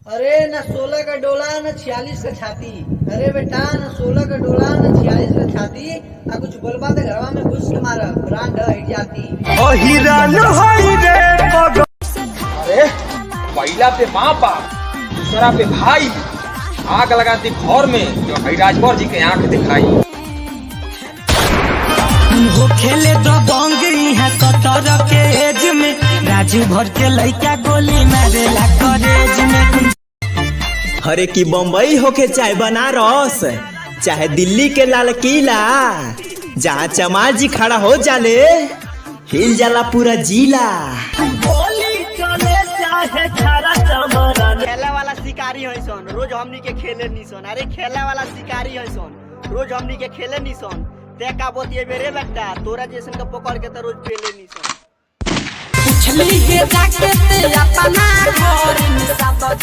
अरे न 16 का डोला न 46 का छाती। अरे बेटा न 16 का डोला न 46 का छाती। आ कुछ बोलबा तो घरवा में घुस के मारा ब्रांड हिट जाती। अरे पहला पे माँ बाप, दूसरा पे भाई, आग लगाती घर में जो हरिराजवर जी के आंख दिखाई। हो खेले तो बंगरी है 17 के एज में, राजू भर के लड़का गोली मारेला कॉलेज में। अरे की बम्बई होके चाहे बनारस, चाहे दिल्ली के लाल किला, जहाँ चमार जी खड़ा हो जाले हिल जाला पूरा जिला। खेले वाला शिकारी है सन, रोज हमनी के खेले निसन। अरे खेले वाला शिकारी है सन, रोज हमनी के खेले निसन। ते का बोतिए बेरे बेटा, तोरा जैसन का पकड़ के तो रोज पेले निसन। पूछली के जाके ते अपना घर में सब